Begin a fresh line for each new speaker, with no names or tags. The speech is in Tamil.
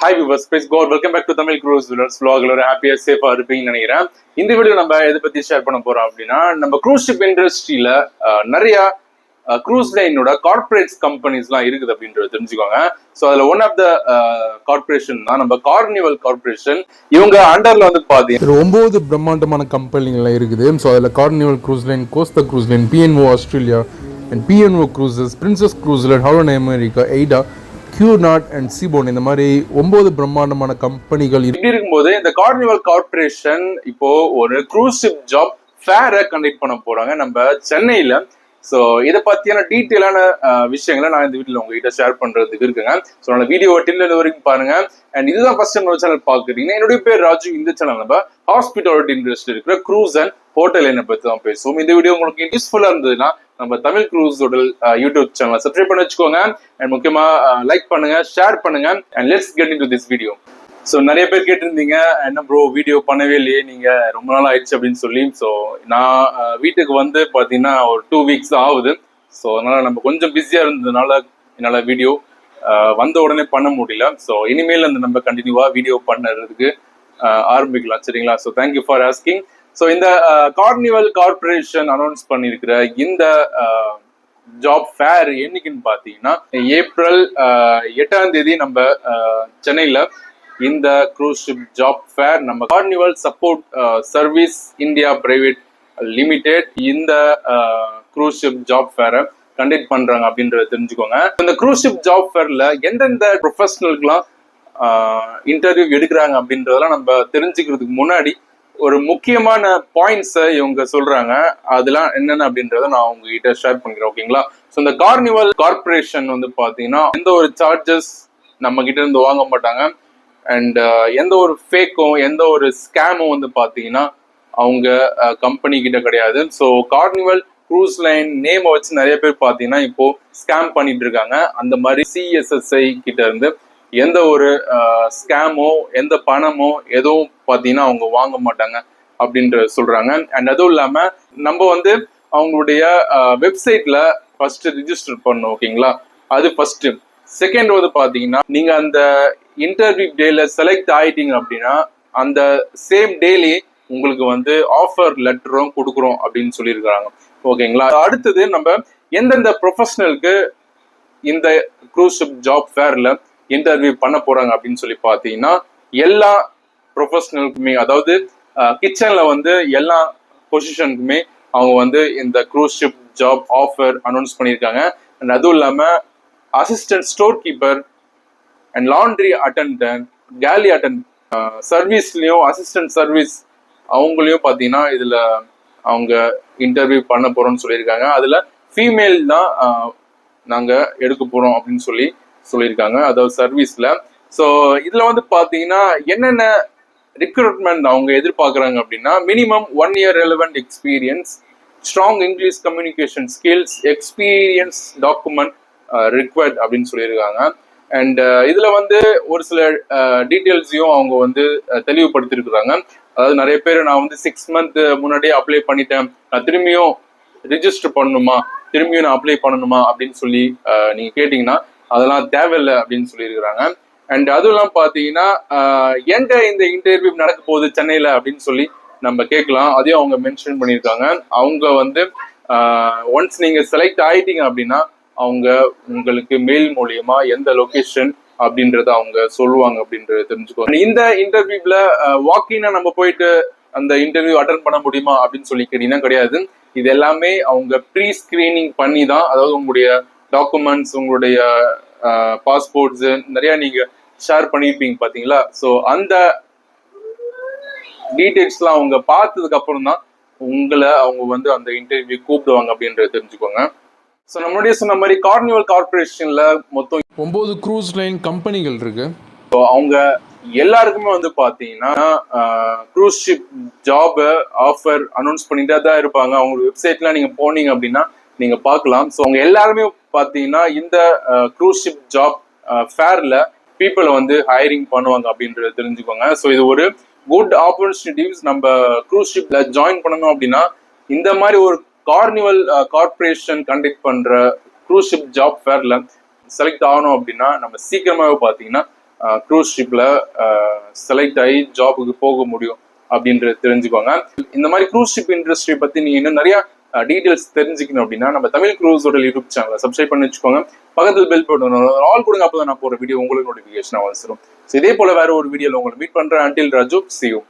Hi viewers, praise God. Welcome back to Tamil Cruise Vlog. Happy and safe இருப்பீங்கன்னு நினைக்கிறேன். இந்த வீடியோ நம்ம எதை பத்தி ஷேர் பண்ண போறோம் அப்படின்னா, நம்ம க்ரூஸ் ஷிப் இண்டஸ்ட்ரியில நிறைய க்ரூஸ் லைனோட கார்பரேட்ஸ் கம்பெனிஸ்லாம் இருக்குது அப்படின்றத தெரிஞ்சுக்கோங்க. ஸோ அதுல ஒன் ஆஃப் த கார்பரேஷன் தான் நம்ம கார்னிவல் கார்பரேஷன். இவங்க அண்டர்ல வந்து பாத்தீங்கன்னா
9 பிரம்மாண்டமான கம்பெனிகள் இருக்குது. ஸோ அதில் Carnival cruise line, Costa cruise line, PNO Australia and PNO cruises, Princess cruise line, Holland America, Aida, Cunard and Seabourn, இந்த மாதிரி 9 பிரம்மாண்டமான கம்பெனிகள்
இப்படி இருக்கும்போது இந்த கார்னிவல் கார்பரேஷன் இப்போ ஒரு க்ரூஸ் ஷிப் ஜாப் ஃபேரை கண்டக்ட் பண்ண போறாங்க நம்ம சென்னையில. ஸோ இதை பத்தியான டீட்டெயிலான விஷயங்களை நான் இந்த வீட்டில் உங்ககிட்ட ஷேர் பண்றதுக்கு இருக்குங்க. ஸோ நான் வீடியோ டில் வரைக்கும் பாருங்க. அண்ட் இதுதான் ஃபர்ஸ்ட் டைம் சேனல் பாக்குறீங்கன்னா, என்னுடைய பேர் ராஜு. இந்த சேனல் நம்ம ஹாஸ்பிட்டாலிட்டி இண்டஸ்ட்ரி இருக்கிற க்ரூஸ் அண்ட் ஹோட்டல் என்ன பத்தி தான் பேசுவோம். இந்த வீடியோ உங்களுக்கு யூஸ்ஃபுல்லா இருந்ததுன்னா நம்ம தமிழ் க்ரூஸ் ஹோட்டல் யூடியூப் சேனலை சப்ஸ்கிரைப் பண்ணி வச்சுக்கோங்க. அண்ட் முக்கியமா லைக் பண்ணுங்க, ஷேர் பண்ணுங்க. And let's get into this video. So நிறைய பேர் கேட்டிருந்தீங்க, என்ன ப்ரோ வீடியோ பண்ணவே இல்லையே, நீங்க ரொம்ப நாள் ஆயிடுச்சு அப்படின்னு சொல்லி. ஸோ நான் வீட்டுக்கு வந்து பார்த்தீங்கன்னா ஒரு 2 weeks தான் ஆகுது. ஸோ அதனால நம்ம கொஞ்சம் பிஸியா இருந்ததுனால என்னால் வீடியோ வந்த உடனே பண்ண முடியல. ஸோ இனிமேல் அந்த நம்ம கண்டினியூவா வீடியோ பண்ணுறதுக்கு ஆரம்பிக்கலாம், சரிங்களா? So thank you for asking. So இந்த கார்னிவல் கார்பரேஷன் அனௌன்ஸ் பண்ணியிருக்கிற இந்த ஜாப் ஃபேர் என்னைக்குன்னு பார்த்தீங்கன்னா ஏப்ரல் 8ஆம் தேதி நம்ம சென்னையில் இந்த க்ரூஸ் ஷிப் ஜாப் ஃபேர் நம்ம carnival support service India private limited இந்த க்ரூஸ் ஷிப் ஜாப் ஃபேரை கண்டக்ட் பண்றாங்க அப்படின்றத தெரிஞ்சுக்கோங்க. இந்த க்ரூஸ் ஷிப் ஜாப் ஃபேர்ல எந்தெந்த ப்ரொஃபஷனலுக்குலாம் இன்டர்வியூ எடுக்கிறாங்க அப்படின்றதெல்லாம் நம்ம தெரிஞ்சுக்கிறதுக்கு முன்னாடி ஒரு முக்கியமான பாயிண்ட்ஸை இவங்க சொல்றாங்க. அதெல்லாம் என்னென்ன அப்படின்றத நான் உங்ககிட்ட ஷேர் பண்ணிக்கிறேன், ஓகேங்களா? ஸோ இந்த கார்னிவல் கார்பரேஷன் வந்து பாத்தீங்கன்னா எந்த ஒரு சார்ஜஸ் நம்ம கிட்ட இருந்து வாங்க மாட்டாங்க. அண்ட் எந்த ஒரு ஃபேக்கும் எந்த ஒரு ஸ்கேமும் வந்து பாத்தீங்கன்னா அவங்க கம்பெனி கிட்ட கிடையாது. So carnival cruise line name வச்சு நிறைய பேர் பாத்தீங்கன்னா இப்போ ஸ்கேம் பண்ணிட்டு இருக்காங்க. அந்த மாதிரி CSSI கிட்ட இருந்து எந்த ஒரு ஸ்கேமோ எந்த பணமோ எதுவும் பாத்தீங்கன்னா அவங்க வாங்க மாட்டாங்க அப்படின்ற சொல்றாங்க. அண்ட் அதுவும் இல்லாம நம்ம வந்து அவங்களுடைய வெப்சைட்ல ஃபர்ஸ்ட் ரிஜிஸ்டர் பண்ணணும், ஓகேங்களா? அது ஃபர்ஸ்ட். செகண்ட் வந்து பாத்தீங்கன்னா நீங்க அந்த இன்டர்வியூ டேல செலக்ட் ஆயிட்டீங்க அப்படின்னா அந்த சேம் டேலி உங்களுக்கு வந்து ஆஃபர் லெட்டரும் கொடுக்குறோம் அப்படின்னு சொல்லியிருக்காங்க, ஓகேங்களா? அடுத்தது நம்ம எந்தெந்த ப்ரொஃபஷனலுக்கு இந்த க்ரூஸ் ஷிப் ஜாப் ஃபேர்ல இன்டர்வியூ பண்ண போறாங்க அப்படின்னு சொல்லி பாத்தீங்கன்னா எல்லா ப்ரொஃபஷனலுக்குமே, அதாவது கிச்சன்ல வந்து எல்லா பொசிஷனுக்குமே அவங்க வந்து இந்த cruise ship job offer announce பண்ணியிருக்காங்க. அண்ட் அதுவும் இல்லாம assistant storekeeper and laundry attendant, galley attend சர்வீஸ்லயும் அசிஸ்டன்ட் சர்வீஸ் அவங்களையும் பாத்தீங்கன்னா இதுல அவங்க இன்டர்வியூ பண்ண போறோம்னு சொல்லியிருக்காங்க. அதுல ஃபீமேல் தான் நாங்க எடுக்க போறோம் அப்படின்னு சொல்லியிருக்காங்க, அதாவது சர்வீஸ்ல. ஸோ இதுல வந்து பாத்தீங்கன்னா என்னென்ன ரிக்ரூட்மெண்ட் அவங்க எதிர்பார்க்கறாங்க அப்படின்னா minimum 1 year relevant experience, strong English communication skills, experience document required அப்படின்னு சொல்லியிருக்காங்க. அண்ட் இதுல வந்து ஒரு சில டீட்டெயில்ஸையும் அவங்க வந்து தெளிவுபடுத்திருக்கிறாங்க. அதாவது நிறைய பேர் நான் வந்து 6 month முன்னாடியே அப்ளை பண்ணிட்டேன், நான் திரும்பியும் ரிஜிஸ்டர் பண்ணணுமா, திரும்பியும் நான் அப்ளை பண்ணணுமா அப்படின்னு சொல்லி நீங்க கேட்டீங்கன்னா அதெல்லாம் தேவையில்லை அப்படின்னு சொல்லியிருக்கிறாங்க. அண்ட் அதுவும் இல்லாம பாத்தீங்கன்னா எங்க இந்த இன்டர்வியூ நடக்க போகுது சென்னையில அப்படின்னு சொல்லி நம்ம கேட்கலாம். அதையும் அவங்க மென்ஷன் பண்ணியிருக்காங்க. அவங்க வந்து ஒன்ஸ் நீங்க செலக்ட் ஆயிட்டீங்க அப்படின்னா அவங்க உங்களுக்கு மெயில் மூலியமா எந்த லொகேஷன் அப்படின்றத அவங்க சொல்லுவாங்க அப்படின்றத தெரிஞ்சுக்கோங்க. இந்த இன்டர்வியூல வாக்கினா நம்ம போயிட்டு அந்த இன்டர்வியூ அட்டன் பண்ண முடியுமா அப்படின்னு சொல்லி கேட்டீங்கன்னா கிடையாது. இது எல்லாமே அவங்க ப்ரீ ஸ்கிரீனிங் பண்ணி தான், அதாவது உங்களுடைய டாக்குமெண்ட்ஸ், உங்களுடைய பாஸ்போர்ட்ஸ் நிறைய நீங்க ஷேர் பண்ணியிருப்பீங்க பாத்தீங்களா? ஸோ அந்த டீடைல்ஸ்லாம் அவங்க பார்த்ததுக்கு அப்புறம் தான் உங்களை அவங்க வந்து அந்த இன்டர்வியூ கூப்பிடுவாங்க அப்படின்றத தெரிஞ்சுக்கோங்க. ஸோ நம்மளுடைய சொன்ன மாதிரி கார்னிவல் கார்பரேஷன்ல மொத்தம்
9 க்ரூஸ் லைன் கம்பெனிகள் இருக்கு.
ஸோ அவங்க எல்லாருக்குமே வந்து பாத்தீங்கன்னா cruise ship job offer announce பண்ணிட்டே தான் இருப்பாங்க. அவங்க வெப்சைட்லாம் நீங்க போனீங்க அப்படின்னா நீங்க பார்க்கலாம். ஸோ அவங்க எல்லாருமே பாத்தீங்கன்னா இந்த க்ரூஸ் ஷிப் ஜாப் ஃபேர்ல பீப்புளை வந்து ஹையரிங் பண்ணுவாங்க அப்படின்றத தெரிஞ்சுக்கோங்க. ஸோ இது ஒரு குட் ஆப்பர்ச்சுனிட்டிஸ். நம்ம க்ரூஸ் ஷிப்ல ஜாயின் பண்ணணும் அப்படின்னா இந்த மாதிரி ஒரு கார்னிவல் கார்பரேஷன் கண்டக்ட் பண்ற க்ரூஸ் ஷிப் ஜாப் ஃபேர்ல செலக்ட் ஆகணும் அப்படின்னா நம்ம சீக்கிரமாவே பாத்தீங்கன்னா க்ரூஸ் ஷிப்ல செலக்ட் ஆகி ஜாபுக்கு போக முடியும் அப்படின்றது தெரிஞ்சுக்கோங்க. இந்த மாதிரி க்ரூஸ் ஷிப் இண்டஸ்ட்ரி பத்தி நீங்க இன்னும் நிறைய டீடைல்ஸ் தெரிஞ்சுக்கணும் அப்படின்னா நம்ம தமிழ் க்ரூஸோட யூடியூப் சேனலை சப்ஸ்கிரைப் பண்ணி வச்சுக்கோங்க. பக்கத்தில் பெல் பட்டன் ஆல் கொடுங்க, அப்பதான் நான் போற வீடியோ உங்களுக்கு நோட்டிபிகேஷன் வந்துடும். இதே போல வேற ஒரு வீடியோல உங்களை மீட் பண்றேன். Until Raju, see you.